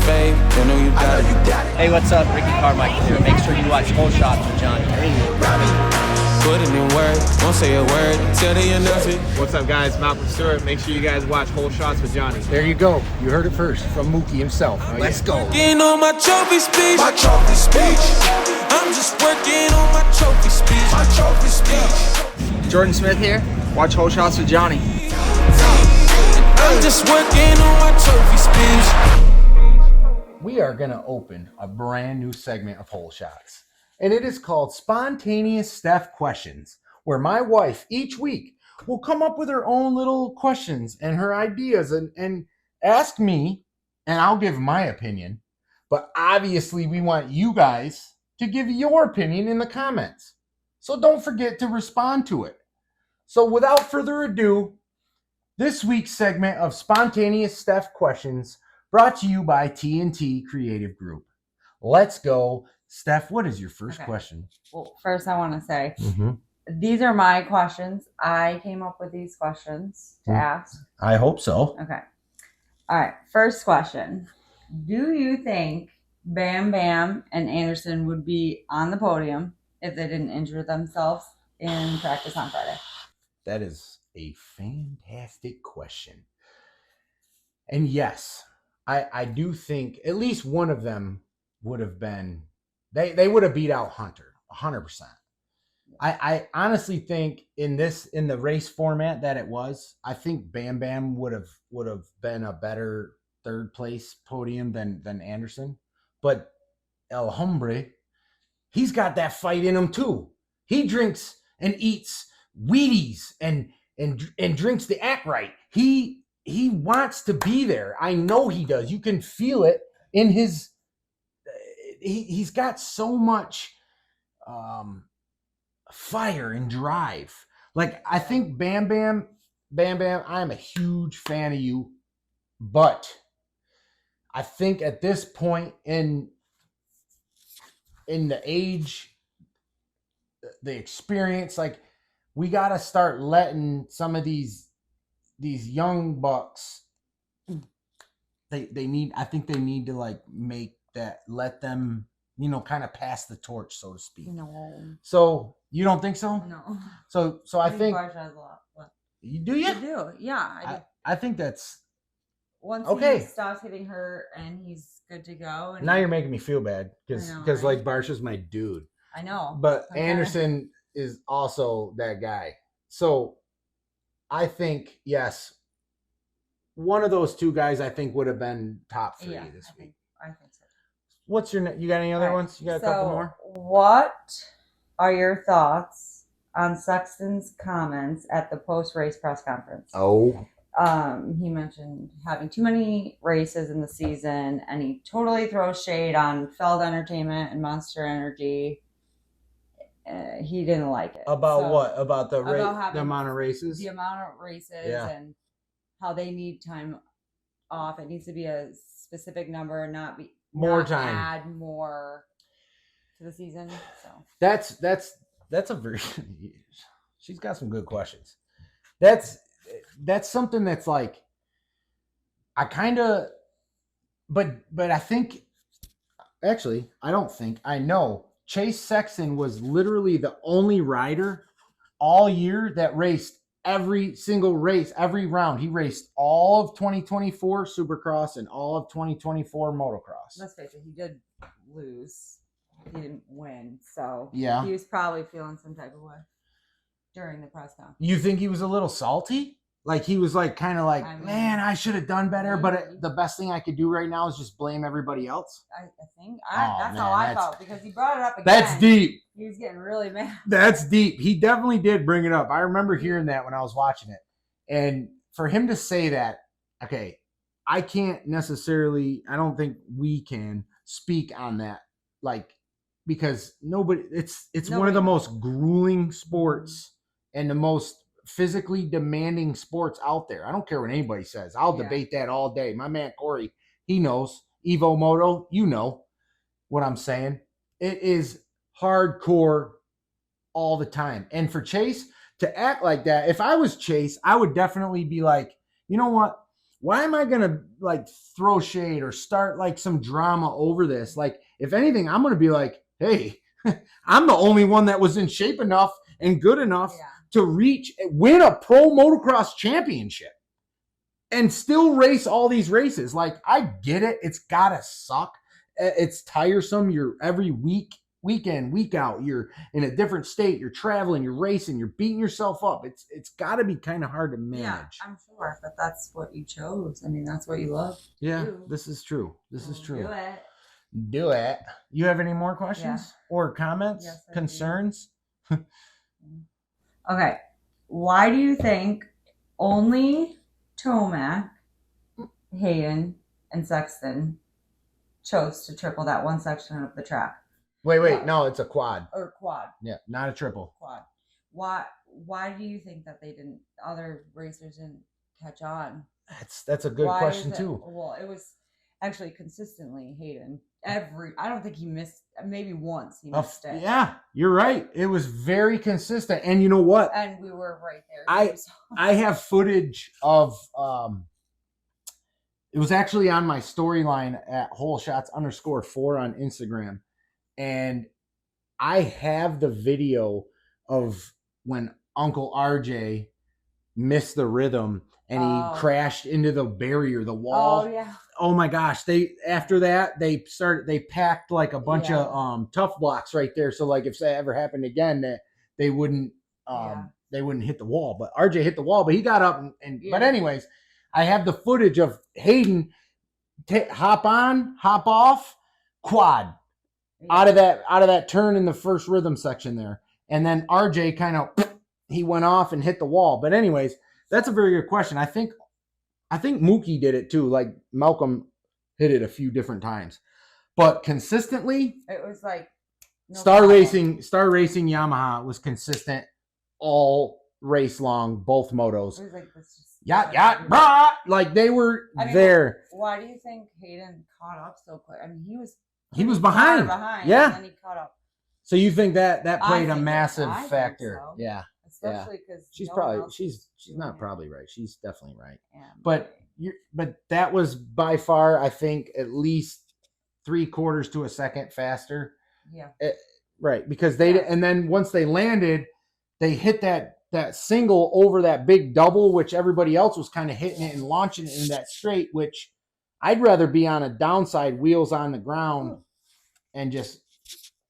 fade, they know you got it. Hey, what's up? Ricky Carmichael here. Make sure you watch Whole Shots with Johnny. Put it in words, won't say a word till they announce it. What's up, guys? Malcolm Stewart. Make sure you guys watch Whole Shots with Johnny. There you go. You heard it first from Mookie himself. Let's go. Working on my trophy speech. My trophy speech. I'm just working on my trophy speech. My trophy speech. Jordan Smith here. Watch Whole Shots with Johnny. I'm just working on my trophy speech. We are going to open a brand new segment of Whole Shots, and it is called Spontaneous Steph Questions, where my wife each week will come up with her own little questions and her ideas and ask me, and I'll give my opinion. But obviously, we want you guys to give your opinion in the comments. So don't forget to respond to it. So without further ado, this week's segment of Spontaneous Steph Questions brought to you by TNT Creative Group. Let's go. Steph, what is your first question? Well, first I want to say, these are my questions. I came up with these questions to ask. I hope so. Okay. All right. First question. Do you think Bam Bam and Anderson would be on the podium if they didn't injure themselves in practice on Friday? That is a fantastic question. And yes, I do think at least one of them would have been, they would have beat out Hunter 100%. I honestly think in the race format that it was, I think Bam Bam would have been a better third place podium than Anderson. But El Hombre, he's got that fight in him too. He drinks and eats Wheaties and drinks the act right. He wants to be there. I know he does. You can feel it in his. He's got so much fire and drive. Like, I think Bam Bam, I'm a huge fan of you, but I think at this point in the age, the experience, like, we got to start letting some of these young bucks, I think they need to like make that, let them, kind of pass the torch, so to speak. No. So you don't think so? No. So I think Barcia has a lot. you do. You I do. Yeah. I do. I think that's Once okay. he stops hitting her and he's good to go. And now you're making me feel bad because right? like Barcia's my dude. I know. But Okay. Anderson is also that guy. So I think, yes, one of those two guys I think would have been top 3 this week. I think so. What's your? You got any other ones? You got a couple more? What are your thoughts on Sexton's comments at the post-race press conference? Oh. He mentioned having too many races in the season, and he totally throws shade on Feld Entertainment and Monster Energy. He didn't like it. About what? About the amount of races? The amount of races and how they need time off. It needs to be a specific number, not time. Add more to the season. So that's a very. She's got some good questions. That's something that's like, I kind of, but I think, actually, I don't think, I know Chase Sexton was literally the only rider all year that raced every single race, every round. He raced all of 2024 Supercross and all of 2024 motocross. Let's face it, he did lose. He didn't win. So yeah, he was probably feeling some type of way during the press conference. You think he was a little salty? Like, he was like, kind of like, man, I should have done better. But the best thing I could do right now is just blame everybody else. I think that's how I felt, because he brought it up again. That's deep. He was getting really mad. That's deep. He definitely did bring it up. I remember hearing that when I was watching it. And for him to say that, okay, I can't necessarily, I don't think we can speak on that, like, because it's one of the most grueling sports and the most physically demanding sports out there. I don't care what anybody says. I'll debate that all day. My man Corey, he knows. Evo Moto, you know what I'm saying. It is hardcore all the time. And for Chase to act like that, if I was Chase, I would definitely be like, you know what? why am I going to like throw shade or start like some drama over this? Like, if anything, I'm going to be like, hey, I'm the only one that was in shape enough and good enough to win a pro motocross championship and still race all these races. Like, I get it. It's got to suck. It's tiresome. You're every weekend, week out, you're in a different state, you're traveling, you're racing, you're beating yourself up. It's got to be kind of hard to manage. Yeah, I'm sure, but that's what you chose. I mean, that's what you love. Yeah, this is true. This is true. Do it. Do it. You have any more questions or comments, concerns? Okay. Why do you think only Tomac, Hayden, and Sexton chose to triple that one section of the track? Wait. No, it's a quad. Or quad. Yeah, not a triple. Quad. Why do you think that other racers didn't catch on? That's a good question too. Well, it was actually consistently Hayden. I don't think he missed, maybe once he missed it. Yeah, you're right. It was very consistent. And you know what? And we were right there. I have footage of it was actually on my storyline at holeshots_4 on Instagram. And I have the video of when Uncle RJ missed the rhythm and he crashed into the barrier, the wall. Oh yeah. Oh my gosh. After that, they packed like a bunch of tough blocks right there. So like if that ever happened again, that they wouldn't hit the wall. But RJ hit the wall, but he got up but anyways, I have the footage of Hayden hop on, hop off, quad. Out of that turn in the first rhythm section there. And then RJ he went off and hit the wall. But anyways, that's a very good question. I think Mookie did it too. Like Malcolm hit it a few different times. But consistently, it was like Star Racing Yamaha was consistent all race long, both motos. It was like this brah, like they were there. Why do you think Hayden caught up so quick? I mean, he was behind. Yeah. And then he caught up. So you think that played a massive factor? So. Yeah. Especially because she's not probably right. She's definitely right. Yeah, but that was by far, I think, at least 3/4 to a second faster. Yeah. Right. Because and then once they landed, they hit that single over that big double, which everybody else was kind of hitting it and launching it in that straight, which I'd rather be on a downside, wheels on the ground and just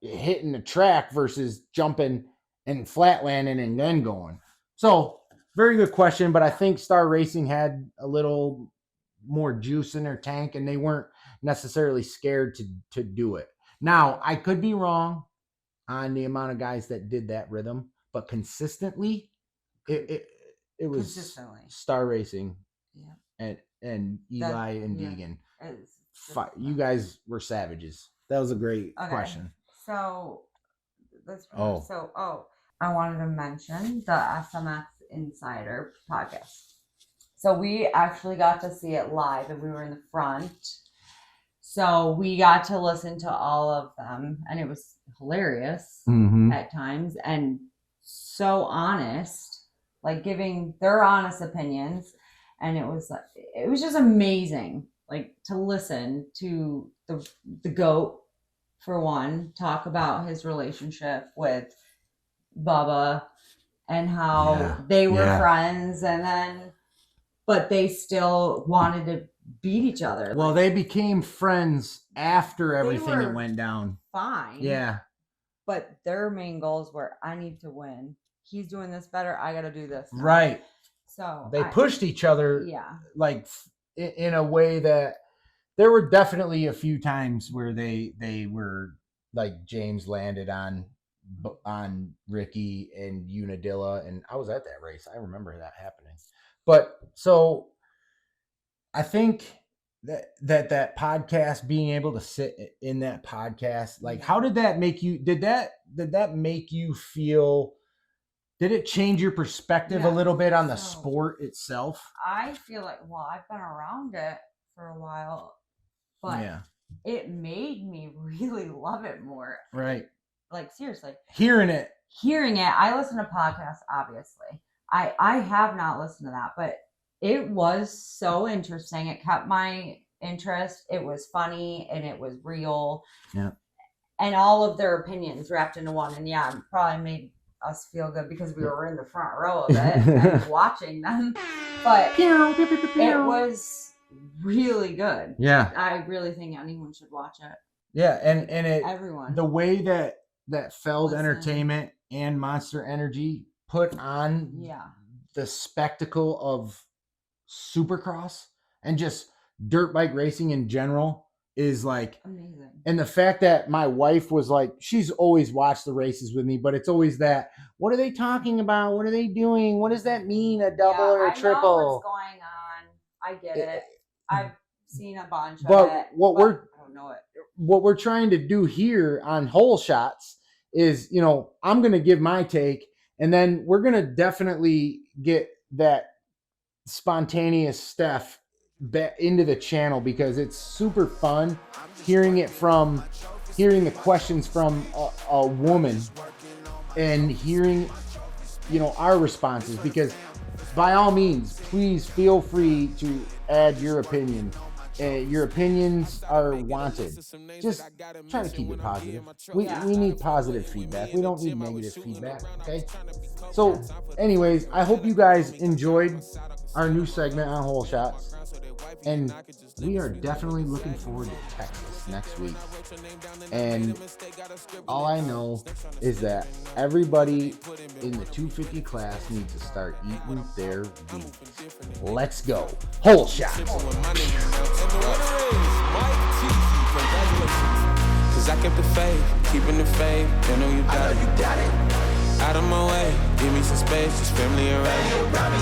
hitting the track versus jumping and flat landing and then going. So very good question, but I think Star Racing had a little more juice in their tank and they weren't necessarily scared to do it. Now, I could be wrong on the amount of guys that did that rhythm, but consistently, it was Star Racing and Eli and Deegan. You guys were savages. That was a great question. So I wanted to mention the SMX Insider podcast. So we actually got to see it live and we were in the front. So we got to listen to all of them and it was hilarious at times and so honest, like giving their honest opinions. And it was just amazing, like to listen to the GOAT, for one, talk about his relationship with Bubba and how they were friends but they still wanted to beat each other. Well, they became friends after everything that went down. Fine. Yeah. But their main goals were, I need to win. He's doing this better. I got to do this now. Right. So they pushed each other. Yeah. Like in a way that there were definitely a few times where they were like James landed on Ricky and Unadilla, and I was at that race. I remember that happening. But so I think that podcast, being able to sit in that podcast, like how did that make you? Did that make you feel? Did it change your perspective a little bit on the sport itself? I feel like, I've been around it for a while, but it made me really love it more. Right. Like, seriously. Hearing it. I listen to podcasts, obviously. I have not listened to that, but It was so interesting. It kept my interest. It was funny and it was real. Yeah. And all of their opinions wrapped into one. And yeah, it probably made us feel good because we were in the front row of it and watching them. But it was really good. Yeah. I really think anyone should watch it. Yeah, and it Everyone. the way that Feld Listen. Entertainment and Monster Energy put on the spectacle of Supercross and just dirt bike racing in general is like amazing. And the fact that my wife was like, she's always watched the races with me, but it's always that, what are they talking about? What are they doing? What does that mean? A double or a triple? I know what's going on. I get it. I've seen a bunch but of it. I don't know it. What we're trying to do here on Whole Shots is, you know, I'm going to give my take, and then we're going to definitely get that spontaneous Steph back into the channel because it's super fun hearing the questions from a woman and hearing, you know, our responses, because by all means, please feel free to add your opinion. Your opinions are wanted. Just try to keep it positive. We need positive feedback. We don't need negative feedback, okay? So, anyways, I hope you guys enjoyed our new segment on Whole Shots. And we are definitely looking forward to Texas next week. And all I know is that everybody in the 250 class needs to start eating their beans. Let's go. Whole Shots. Cause I kept the faith, keeping the faith. I know you got it. Out of my way, give me some space, just family around me.